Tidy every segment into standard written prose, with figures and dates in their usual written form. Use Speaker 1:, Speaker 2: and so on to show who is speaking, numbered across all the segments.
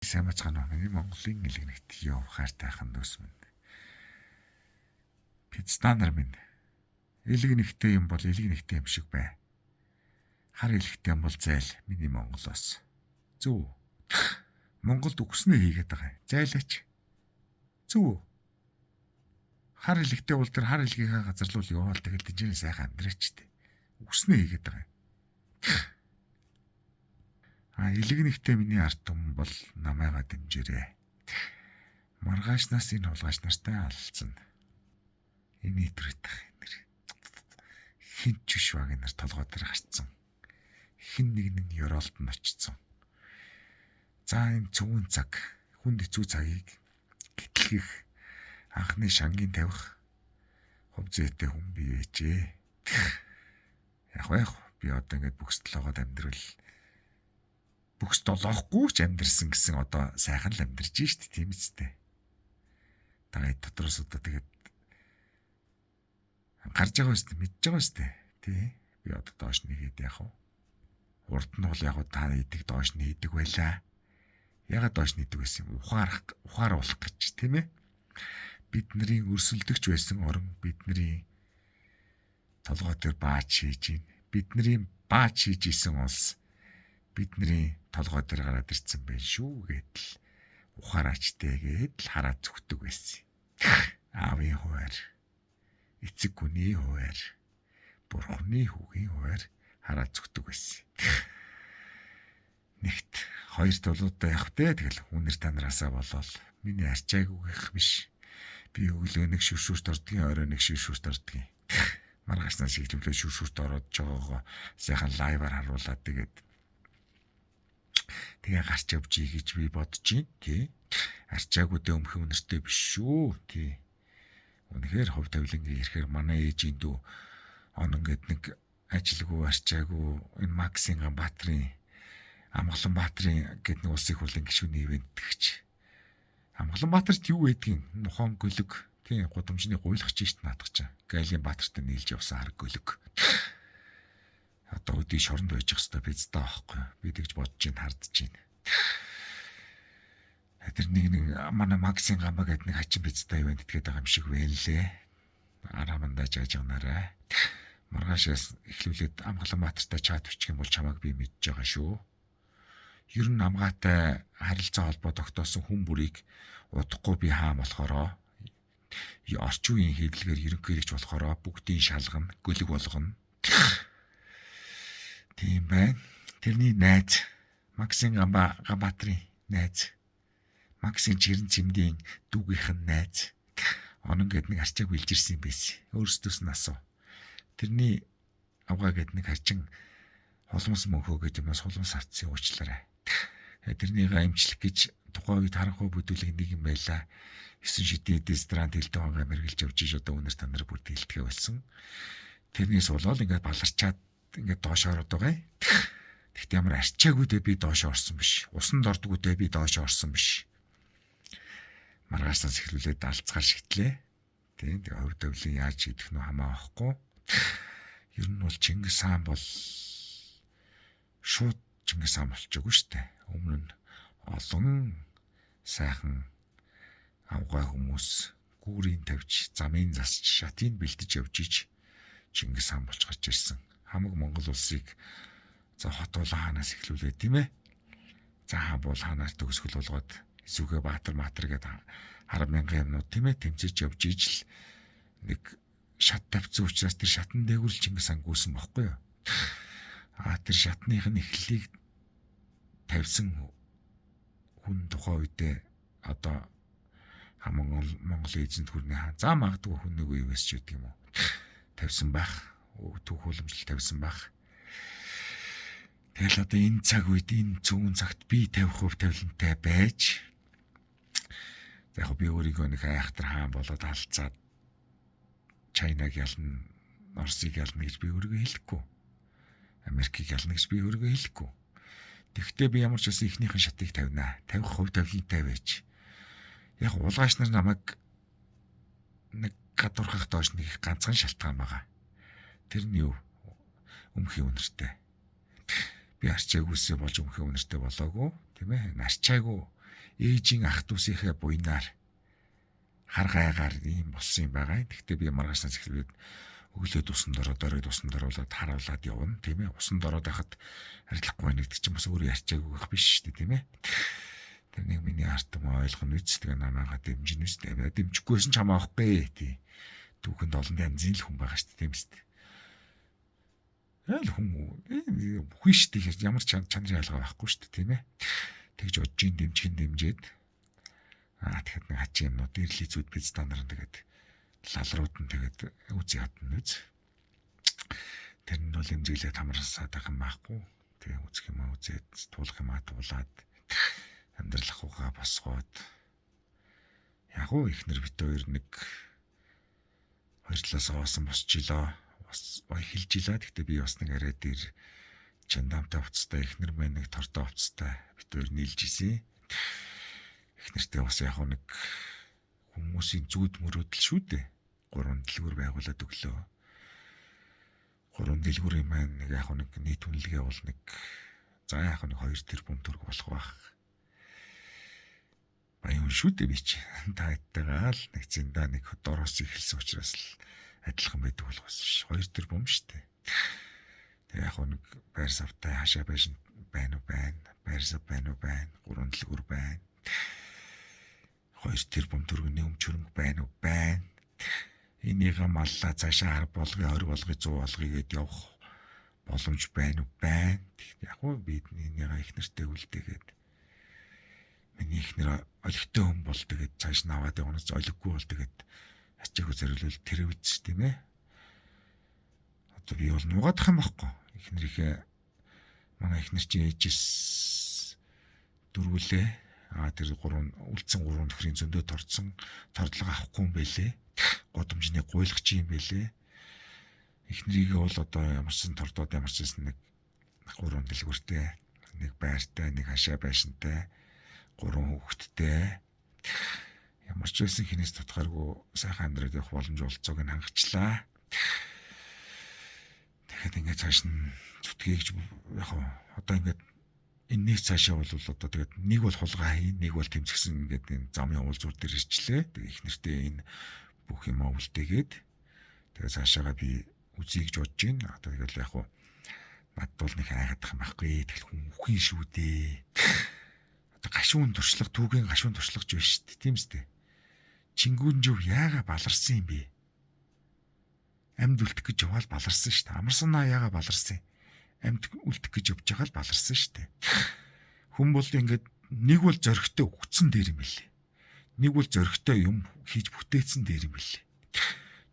Speaker 1: Сайн бацгаана уу? Миний Монголын элэгнэгт явахаар тайхан дүүс минь. Пиццанаар минь. Элэгнэгтэй юм бол элэгнэгтэй юм шиг бай. Хар элэгтэй юм бол зайл миний Монголоос. Зүг. Монголд үгснээ хийгээд байгаа. Зайлаач. Зүг. Хар элэгтэй бол тэр хар элгийнхаа газарлуул яваал тэгэл дижинэ сайхан амьдраач тээ. Үгснээ хийгээд байгаа. Элэгнэгтэй миний ард түмэн бол намайгаа дэмжээрэй. Маргаашнаас энэ хулгайч нартай алалцсан. Энэ итрээд тах нэр. Хинч швагийн нар толгой дээр гарцсан. Хин нэг нь ёроолт нь очсон. За энэ цөвөн цаг, хүнд хэцүү цагийг гэтлгэх анхны шангийн тавих хөв зээтэй хүн биежээ. Яг би одоо ингэж бүхстэл байгаа амьдрал бүхс долоохгүй ч амьдрсан гэсэн одоо сайхан л амьдарч штт тийм үстэй. Tagay дотроос одоо тэгээд гарч байгаа үстэй мэдж байгаа үстэй. Тий. Би одоо доош нэгээд яах вэ? Урд нь бол яг та идэг доош нээдэг байлаа. Ягаад доош нээдэг байсан юм? Ухаар болох гэж тийм ээ. Бидний өрсөлдөгч байсан орон бидний толгой дээр баач хийж гин. Бидний баач хийж исэн улс бидний толгой дээр гараад ирсэн байх шүү гэдэл ухаараачтэй гэдэл хараад зүгтдэг байсан. Аавын хуваар, эцэг хүний хуваар, бурхны хүүгийн хуваар хараад зүгтдэг байсан. Нэгт хоёр толгойтой явах те тэгэл хүнэр танараасаа болол миний арчаагүйх биш. Би өглөө нэг шүршүрт ордгийн орой нэг шүршүрт ордгийн. Маргаашнаас ихэвчлэн шүршүрт ороод жогоогоо сайхан лайваар харуулад тэгээ гарч явж ий гэж би бодож байна тий. Арчаагуудаа өмхөн өнөртэй биш шүү тий. Үнэхээр хов тавилангийн ирэхээр манай ээжийн дүү он ингээд нэг ажилгүй арчаагүй энэ Максин Ганбаатарын Амгалан Баатрын гэдэг нэг улсын хурлын гишүүний ивент тэгч. Амгалан Баатарт юу байдгийг нохон гөлөг тий гудамжны гуйлах чийшт наадах чаа. Галийн Баатартай нийлж явсан арга гөлөг. Одоо өдий шоронд байж хэвээр пиццаа байхгүй. Би тэгж бодож ин хардж байна. Тэр нэг манай Максин Гамба гэдэг нэг хачин пиццаа ивент гэдэг байгаа юм шиг байлээ. Арамандаа жааж явнараа. Маргаашаас эхлүүлээд Амгалан Баатартай чат бичих юм бол чамайг би мэдж байгаа шүү. Ер нь амгаатай харилцаа холбоо тогтоосон хүн бүрийг удахгүй би хаан болохороо орчин үеийн хэвлэгээр ерөнхийлөгч болохороо бүгдийн шалгана, гөлөг болгоно. Тийм байна. Тэрний найз Максин Ганбаатрын найз. Максин Чирэн цэмдийн дүүгийнх нь найз. Онон гэд нэг арчааг билж ирсэн юм байсан. Өөрсдөөс нь асуу. Тэрний авгаа гэд нэг харчин холмос мөнхөө гэдэг юмас холмос авцсан уучлаарай. Тэрнийг амжилт гэж тухайн үед харанхуй бүдүүлэг нэг юм байла. 9 шидийн дестран тэлдэг хонгаа мэргэлж явж иж одоо өнөр танаар бүр тэлдэгэ болсон. Тэрнээс болоод ингээд баларчаад ингээд доош ороод байгаа юм. Тэгтээ ямар арчаагүйдээ би доош орсон биш. Усанд ордгүйдээ би доош орсон биш. Маргаашнаас эхлүүлээд алцгаар шитлээ. Тийм тэгээ хувь төвлийн яаж шийдэх нь хамаа авахгүй. Ер нь бол Чингис хаан бол шууд Чингис хаан болчихгүй шүү дээ. Өмнө нь олон сайхан авгай хүмүүс гүүрийн тавьж, замын засч, шатыг бэлдэж явж иж Чингис хаан болж гарч ирсэн. Хамаг Монгол улсыг за хот бол хаанаас эхлүүлээ тийм ээ. За хаан бол хаанаас төгсгөл болгоод Сүгэ Баатар гэдэг 10,000 юмнууд тийм ээ тэмцэж явж ижил нэг шат тавьсан учраас тэр шатан дээгүүр Чингис хаан гүйсэн бохгүй юу. Тэр шатных нь эхлэлийг тавьсан хүн тухайн үедээ одоо Монголын эзэнт гүрний хаан за магадгүй хүн нэг үе байсан ч гэдэг юм уу. Тавьсан байх. Түүх уламжлал тавьсан байх. Тэгэл одоо энэ цаг үед энэ зүүн цагт би 50% тавилантай байж яг би өөрийгөө нэг айхтар хаан болоод алцаад Чайнаг ялна, Оросыг ялна гэж би өөрийгөө хэлэхгүй. Америкийг ялна гэж би өөрийгөө хэлэхгүй. Тэгэхдээ би ямар ч үсэн ихнийхэн шатыг тавина. 50% тавилантай байж. Яг улгаач нар намайг нэг гадуурхах доош нэг ганцхан шалтгаан байгаа. Тэр нь юу? Өмхийн үнэртэй. Би арчаагүйсээ болж өмхийн үнэртэй болоогүй, тийм ээ? Арчаагүй ээжийн ах дүүсийнхээ буйнаар хар гайгаар ийм болсон юм байгаа. Тэгтээ би маргаашнаас эхлээд өглөөд усан дороод оройд усан дороолоод харуулад явна тийм ээ. Усан дороод байхад арилахгүй нэгдэг чинь бас өөрөө ярьчаагүй байх биш шүү дээ тийм ээ. Тэр нэг миний арт юм ойлгоно үст тэгээ намайга дэмжин үст. Дэмжихгүйсэн ч хамаахгүй тий. Түүхэнд олон янзын л хүн байгаа шүү дээ тийм ээ. Айл хүн бүхэн шүү дээ ямар чанарын ялгаа байхгүй шүү дээ тийм ээ. Тэгж бодож ин дэмжихэн дэмжээд тэгэхэд нэг хачи юмнууд ирэл изүүд бид стандарт тэгээд лалрууд нь тэгээд үгүй ядна үз. Тэр нь бол эмзэглээд хамрасаад байх юм байхгүй. Тэгээ үзэх юм үзээд туулах юм туулаад амьдрал ахуйгаа босгоод яг уу ихнэр бит хоёр нэг хоёр талаас оосон босчлоо. Бас эхэлж илаа. Гэхдээ би бас нэг арай дээр чандамтай уцтай ихнэр мэн нэг тортой уцтай бит хоёр нийлж исэн. Эхнэртэй бас яг нэг хүмүүсийн зүуд мөрөөдөл шүү дээ. 3 дэлгүүр байгуулад өглөө. 3 дэлгүүрийн маань нэг яг нэг нийт үнэлгээ бол нэг за яг нэг 2 тэрбум төгрөг болох байх. Баян шүү дээ би чи. Тааttайгаа л нэг зэндаа нэг дороос ихэлсэн учраас л адилхан байдаг болохоос ш. 2 тэрбум шүү дээ. Тэгээ яг нэг байр савтай хашаа байна уу байна. Байр сав байна уу байна. 3 дэлгүүр байна. 2 тэрбум төгрөгийн өмч хөрөнгө байна уу байна. Энийг маллаа цаашаа 10 болгоё 20 болгоё 100 болгоё гэд явах боломж байна уу байна. Яг уу бидний энийг их нэртэй үлдээгээд миний ихнэр олигтой хүн бол тэгээд цааш наваад явнаас олиггүй бол тэгээд ачаагүй зориулвал тэр үз тийм ээ. Одоо би бол нугаадах юм байхгүй. Ихнэрийнхээ манай ихнэр чинь ээжээс дөрвөлээ. Тэр 3 үлдсэн 3 төхрийн зөндөө торцсон тордлого авахгүй юм байлээ. Годомжны гуйлах чи юм байлээ. Эхнэрийгээ бол одоо ямар ч сан тордоод ямар ч сан нэг 3 дэлгүүртэй, нэг байртай, нэг хашаа байшинтай, 3 хүүхэдтэй. Ямар ч байсан хинээс тутгааргүй сайхан амьдраад явах боломж олцоог нь хангачлаа. Тэгэхэд ингээд цааш нь зүтгэж яг одоо ингээд энэний цаашаа бол одоо тэгээд нэг бол хулгай хийн, нэг бол тэмцгсэн ингээд энэ замын уулзуур дээр ирчлээ. Тэгээд их нэртэй энэ бүх юм өвлтэйгээд тэгээд цаашаага би үзье гэж бодож байна. Одоо тэгэл яг хуу над бол нэг хайгаадах юм байхгүй. Тэгэл хүн үхэн шүү дээ. Одоо гашуун туршлага, түүгийн гашуун туршлагч байна шүү дээ. Тийм үстэй. Чингүнжив яага баларсан юм бэ? Амьд үлдэх гэж яваал баларсан шүү дээ. Амарсанаа яага баларсан юм? Амьд үлдэх гэж явж байгаа л баларсан шүү дээ. Хүн бол ингээд нэг бол зөрөгтэй өгцөн дээр юм билээ. Нэг бол зөрөгтэй юм хийж бүтээсэн дээр юм билээ.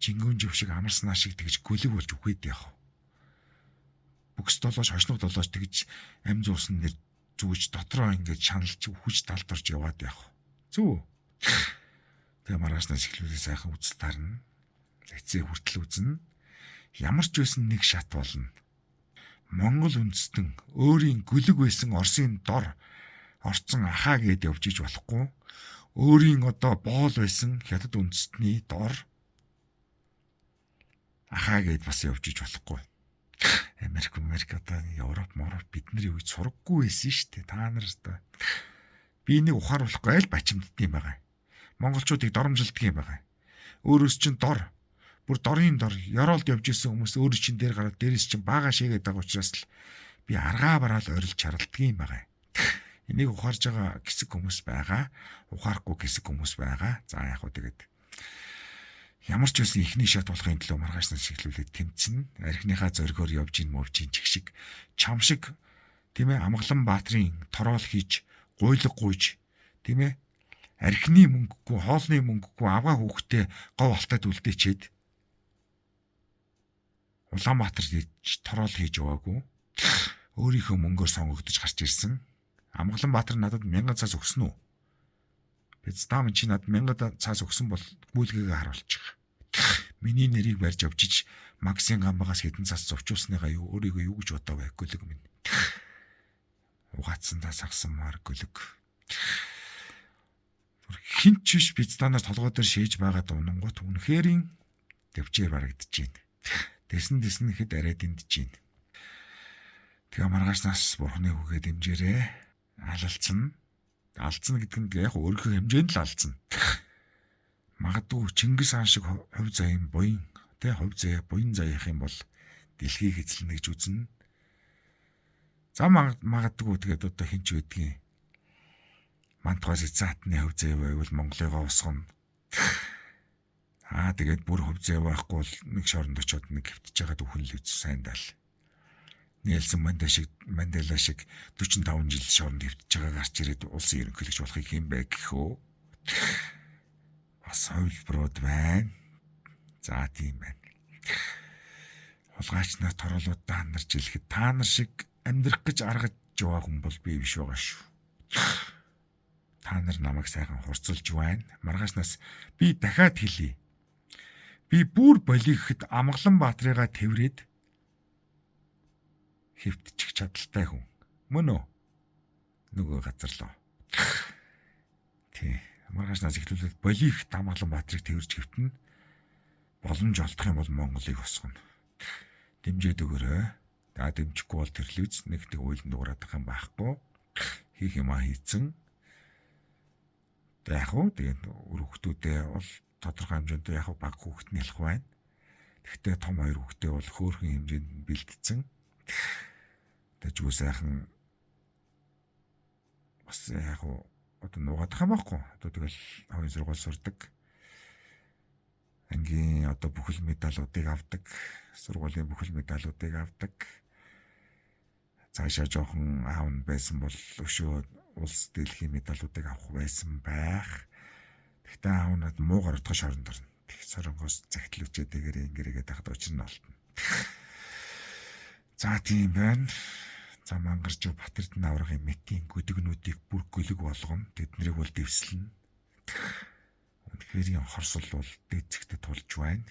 Speaker 1: Жингүүн жив шиг амарснаа шиг тэгж гөлөг болж үхээд явах. Бүкс долоош хошног долоош тэгж ам зуусан нэр зүгж дотроо ингээд шаналж үхэж талдорж яваад явах. Зүг. Тэгээ маргаашнаас эхлүүлээ сайхан үзэл тарна. Эцээ хүртэл үзнэ. Ямар ч байсан нэг шат болно. Монгол үндэстэн өөрийн гөлөг байсан Оросын дор орцсон ахаа гээд явж иж болохгүй. Өөрийн одоо боол байсан хятад үндэстний дор ахаа гээд бас явж иж болохгүй. Америк одоо Европ бидний үед сураггүй байсан шүү дээ. Та нар одоо би энийг ухааруулахгүй аль бачимддаг юм байгаа. Монголчуудыг доромжилдаг юм байгаа. Өөрөөс чинь дор бүр дорын дор ёроолд явж исэн хүмүүс өөрөө чин дээр гараад дээрээс чин баага шээгээд байгаа учраас л би аргаа бараал орилж чаралдаг юм байгаа. Энийг ухаарж байгаа хэсэг хүмүүс байгаа. Ухаарахгүй хэсэг хүмүүс байгаа. За яг хөө тэгээд ямар ч байсан ихний шат болохын төлөө маргаашнаас эхлүүлээд тэмцэн. Архиныхаа зоргоор явж ийн мовж ийн чиг шиг чам шиг тийм ээ Амгалан баатрын тороол хийж гуйлаг гуйж тийм ээ архины мөнгөгүй хоолны мөнгөгүй авгаа хүүхдээ гов алтад үлдээчээд Улаанбаатар тороол хийж яваагүй. Өөрийнхөө мөнгөөр сонгогдож гарч ирсэн. Амгаланбаатар надад 1000 цаас өгсөн үү? Бид таам чи надад 1000 цаас өгсөн бол гүйлгээгээ харуулчих. Миний нэрийг барьж авчиж Максийн гамбагаас хэдэн цаас зовчуулсныгаа юу өөрийгөө юу гэж бодоо вэ гөлөг минь. Угаацсандаа сагсанмаар гөлөг. Хинч биш пиццанаас толгой дээр шээж байгаад унангууд үнэхэрийн төвчээр барагдаж байна. Дэсэн хэд арай дэмдэж байна. Тэгээ маргаашнаас бурхны хүүгээ дэмжээрээ алалцсан. Алдсан гэдэг нь яг өөрийнхөө хэмжээнд л алдсан. Магадгүй Чингис хаан шиг хувь заяан буян хувь заяа буян заяах юм бол дэлхийг эзлэнэ гэж үзнэ. За магадгүй тэгээд одоо хинч байдгийг Мантугаас эцаатны хувь заяа байвал Монголыгоо усгоно. Тэгээд бүр хувь заяа байхгүй бол нэг шоронд очиод нэг хэвтэж байгаа дөхөн л үз сайн даа. Нельсон Мандела шиг 45 жил шоронд хэвтэж байгааг гарч ирээд улсын ерөнхийлөгч болохыг хэм бэ гэхөө. Бас хувилбарууд байна. За тийм байна. Хулгайч нар торолуудаа хандарч хэлэхэд та нар шиг амьдрах гэж аргаж байгаа хүн бол би биш байгаа шүү. Та нар намайг сайхан хурцлж байна. Маргаашнаас би дахиад хэлье. Би бүр болигэхэд Амгалан Баатрыгаа тэврээд хэвтчих чадaltaй хүн. Мөн үү? Нөгөө газар лөө. Тий. Маргаашнаас эхлүүлээд болигэхэд Амгалан Баатрыг тэвэрж хэвтэнэ. Боломж олдох юм бол Монголыг усгоно. Дэмжээд өгөөрэй. Дэмжихгүй бол тэрлүүц нэг уйлан дуурайдах юм байхгүй. Хийх юмаа хийцэн. Яг уу тэгээд хүүхдүүдээ бол тодорхой хэмжээнд яг баг хүүхэд нь ялах байна. Гэхдээ том хоёр хүүхдээ бол хөөрхөн хэмжээнд бэлдсэн. Тэгээд юу сайхан бас яг одоо нугаадах юм байхгүй. Одоо тэгэл хавийн сургууль сурдаг. Ангийн одоо бүхэл медалуудыг авдаг. Сургуулийн бүхэл медалуудыг авдаг. Цаашаа жоохон аав нь байсан бол өшөө улс дэлхийн медалуудыг авах байсан байх. Гэхдээ аав нь муугар утгах шоронд орно. Тэг соронгоос загтлуучээ тэгэр ингэрэгээ тахад учир нь олдно. За тийм байна. За Мангаржуу Батэрдэн аврагын мэтийн гүдгнүүдийг бүр гөлөг болгоно. Тэднийг бол дэвслэнэ. Үнэхээр хорсол бол дээд зэгтээ тулж байна.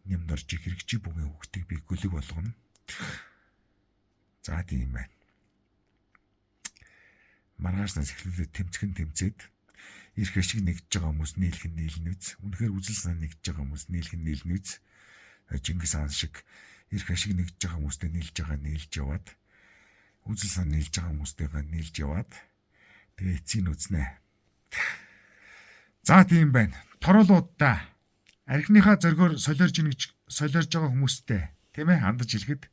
Speaker 1: Нэмд орж хэрэгжи бүгийн хүүхдийг би гөлөг болгоно. За тийм байна. Маргаашнаас эхлүүлээд тэмцээд эрх ашиг нэгж байгаа хүмүүс нийлхэн нийлнэ үз. Үнэхээр үзэл санаа нэгж байгаа хүмүүс нийлхэн нийлнэ үз. Чингис хаан шиг эрх ашиг нэгж байгаа хүмүүстэй нийлж яваад үзэл санаа нийлж байгаа хүмүүстэйгээ нийлж яваад тэгээ эцсийн үзнэ. За тийм байна. Торолуудаа архиныхаа зоргоор солиорж байгаа хүмүүстэй тийм ээ хандаж хэлэхэд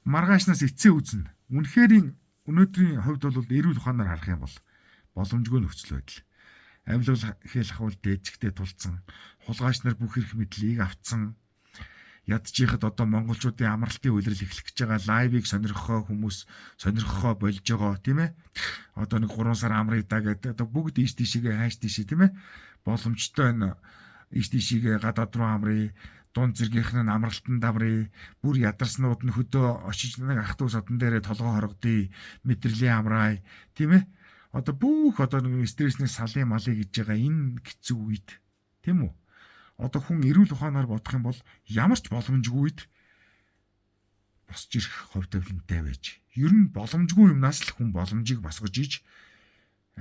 Speaker 1: маргаашнаас эцсээ үзнэ. Үнэхээр өнөөдрийн хувьд бол эрүүл ухаанаар харах юм бол боломжгүй нөхцөл байдал. Амьлал хэлхүүл дээжгтэй тулцсан, хулгайч нар бүх эрх мэдлийг авцсан. Ядчихад одоо монголчуудын амралтын үйлрэл эхлэх гэж байгаа лайвыг сонирхохоо хүмүүс сонирхохоо болж байгаа тийм ээ. Одоо нэг 3 сар амрыг даа гэдэг одоо бүгд ийш тийшээгээ хайш тийшээ тийм ээ. Боломжтой энэ ийш тийшээгээ гадаад руу амрыг дунд зэргийнх нь амралтанд даврыг бүр ядарснууд нь хөдөө очиж нэг ах トゥ содон дээрээ толгоо хоргодъё мэдрэлийн амраа тийм ээ одоо бүх одоо нэг стрессний салын малыг гэж байгаа энэ хэцүү үед тийм үү одоо хүн эрүүл ухаанаар бодох юм бол ямар ч боломжгүй үед босч ирэх хувь тавилантай байж ер нь боломжгүй юмнаас л хүн боломжийг босгож иж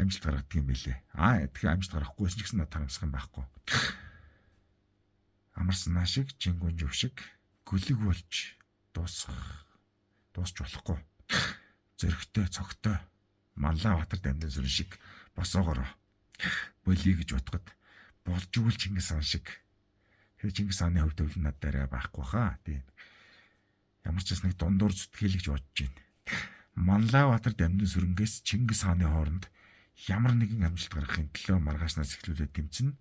Speaker 1: амжилт гаргадаг юм байлээ тэгэхээр амжилт гаргахгүй ч гэсэн тарамсах юм байхгүй амарснаа шиг жингүн жив шиг гөлөг болж дуусч болохгүй. Зөрөгтэй цогтой Манлаа Баатар дамжин сүрэн шиг босоогоороо болиё гэж утгад болж игэл Чингис хаан шиг. Тэр Чингис хааны хувь тавилан над дээрээ байхгүй хаа. Тийм. Ямар ч бас нэг дундуур зүтгэл гэж бодож байна. Манлаа Баатар дамжин сүрэнгээс Чингис хааны хооронд ямар нэгэн амжилт гаргахын төлөө маргаашнаас эхлүүлээд тэмцэнэ.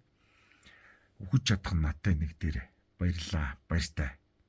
Speaker 1: Үхэж чадах нь надтай нэг дээр баярлаа. Баяртай.